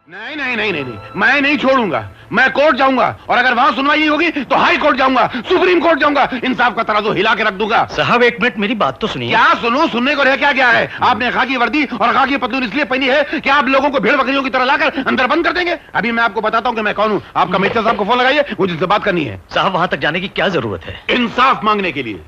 नहीं नहीं नहीं नहीं नहीं, मैं नहीं छोड़ूंगा। मैं कोर्ट जाऊंगा और अगर वहां सुनवाई नहीं होगी तो हाई कोर्ट जाऊंगा, सुप्रीम कोर्ट जाऊंगा, इंसाफ का तराजू हिला के रख दूंगा। साहब एक मिनट मेरी बात तो सुनिए। क्या सुनो? सुनने को रह क्या है? आपने खाकी वर्दी और खाकी पतलून इसलिए पहनी है कि आप लोगों को भेड़ बकरियों की तरह लाकर अंदर बंद कर देंगे। अभी मैं आपको बताता हूँ कि मैं कौन हूँ। आप कमिश्नर साहब को फोन लगाइए, मुझे जिससे बात करनी है। साहब वहां तक जाने की क्या जरूरत है? इंसाफ मांगने के लिए।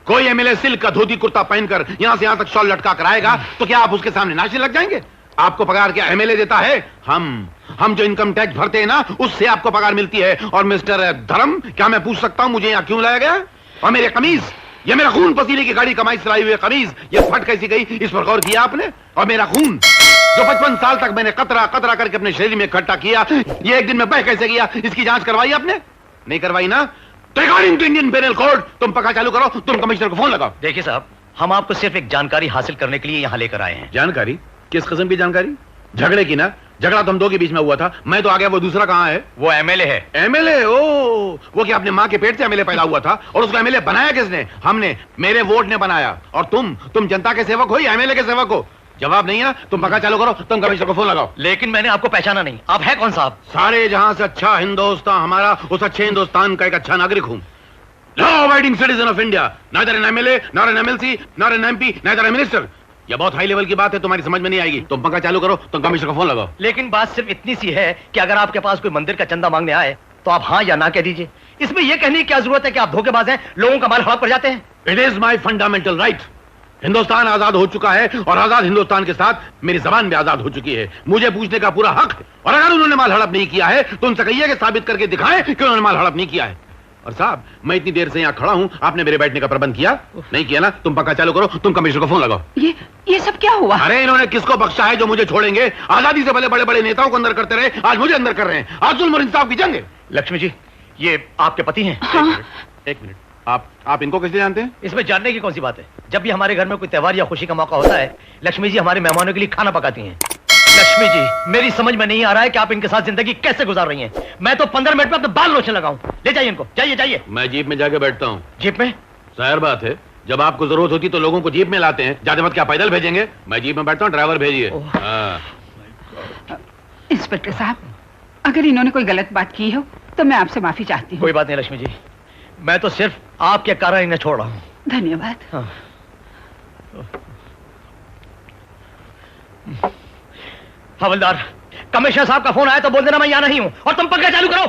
कोई एमएलए सिल्क का धोती कुर्ता पहनकर यहां से यहां तक शॉल लटका कर आएगा तो क्या आप उसके सामने नाचने लग जाएंगे? आपको पगार क्या एमएलए देता है? हम जो इनकम टैक्स भरते हैं ना, उससे आपको पगार मिलती है। और मिस्टर धर्म, क्या मैं पूछ सकता हूं मुझे यहाँ क्यों लाया गया? और मेरे कमीज, ये मेरा खून पसीने की गाड़ी कमाई से लाई हुई कमीज, ये फट कैसी गई, इस पर गौर किया आपने? और मेरा खून जो 55 साल तक मैंने कतरा कतरा करके अपने शरीर में इकट्ठा किया, ये एक दिन में बह कैसे गया, इसकी जांच करवाई आपने? नहीं करवाई ना? तो according to Indian penal code तुम पक्का चालू करो, तुम कमिश्नर को फोन लगाओ। देखिए साहब, हम आपको सिर्फ एक जानकारी हासिल करने के लिए यहाँ लेकर आए हैं। जानकारी? किस किस्म की जानकारी? झगड़े की ना? झगड़ा तो हम दो के बीच में हुआ था, मैं तो आ गया, वो दूसरा कहाँ है? वो एमएलए है। एमएलए? ओ, वो क्या अपने माँ के पेट से एमएलए पैदा हुआ था? और उसको एमएलए बनाया किसने? हमने, मेरे वोट ने बनाया। और तुम जनता के सेवक हो या एमएलए के सेवक हो? जवाब नहीं है? तुम पक्का चालू करो, तुम कमिश्नर को फोन लगाओ। लेकिन मैंने आपको पहचाना नहीं, आप है कौन साहब? सारे जहां से अच्छा हिंदुस्तान हमारा, उस अच्छे हिंदुस्तान का एक अच्छा नागरिक हूं। Law abiding citizen of India, neither an MLA, not an MLC, not an MP, neither an minister. ये बहुत हाई लेवल की बात है, तुम्हारी समझ में नहीं आएगी। तुम पक्का चालू करो, तुम कमिश्नर को फोन लगाओ। लेकिन बात सिर्फ इतनी सी है कि अगर आपके पास कोई मंदिर का चंदा मांगने आए तो आप हाँ या ना कह दीजिए। इसमें यह कहने की क्या जरूरत है कि आप धोखेबाज हैं, लोगों का माल हड़प कर जाते हैं? It is my fundamental right. Hindustan आजाद हो चुका है और आजाद हिंदुस्तान के साथ मेरी जबान भी आजाद हो चुकी है। मुझे पूछने का पूरा हक है। और अगर उन्होंने माल हड़प नहीं किया है तो उनसे कहिए कि साबित करके दिखाएं कि उन्होंने माल हड़प नहीं किया है। और साहब, मैं इतनी देर से यहाँ खड़ा हूँ, आपने मेरे बैठने का प्रबंध किया नहीं किया ना? तुम पक्का चालू करो, तुम कमिश्नर को फोन लगाओ। ये सब क्या हुआ? अरे इन्होंने किसको बख्शा है जो मुझे छोड़ेंगे? आजादी से पहले बड़े बड़े नेताओं को अंदर करते रहे, आज मुझे अंदर कर रहे हैं। आज जुल्म और इंसाफ की जंग है। लक्ष्मी जी, ये आपके पति हैं? हाँ। एक मिनट, आप इनको कैसे जानते हैं? इसमें जानने की कौन सी बात है? जब भी हमारे घर में कोई त्योहार या खुशी का मौका होता है, लक्ष्मी जी हमारे मेहमानों के लिए खाना पकाती हैं। लक्ष्मी जी, मेरी समझ में नहीं आ रहा है कि आप इनके साथ जिंदगी कैसे गुजार रही हैं। मैं तो 15 मिनट में अपने बाल लोचने लगाऊं। ले जाइए इनको, जाइए जाइए। मैं जीप में जाके बैठता हूँ। जीप में? जाहिर बात है, जब आपको जरूरत होती तो लोगों को जीप में लाते हैं। जाते वक्त क्या पैदल भेजेंगे? मैं जीप में बैठता हूँ, ड्राइवर भेजिए। इंस्पेक्टर साहब, अगर इन्होंने कोई गलत बात की हो तो मैं आपसे माफी चाहती हूँ। कोई बात नहीं लक्ष्मी जी, मैं तो सिर्फ आपके कारण इन्हें छोड़ रहा हूँ। धन्यवाद। हाँ। हवलदार, कमिश्नर साहब का फोन आया तो बोल देना मैं यहाँ नहीं हूँ, और तुम पंखा चालू करो।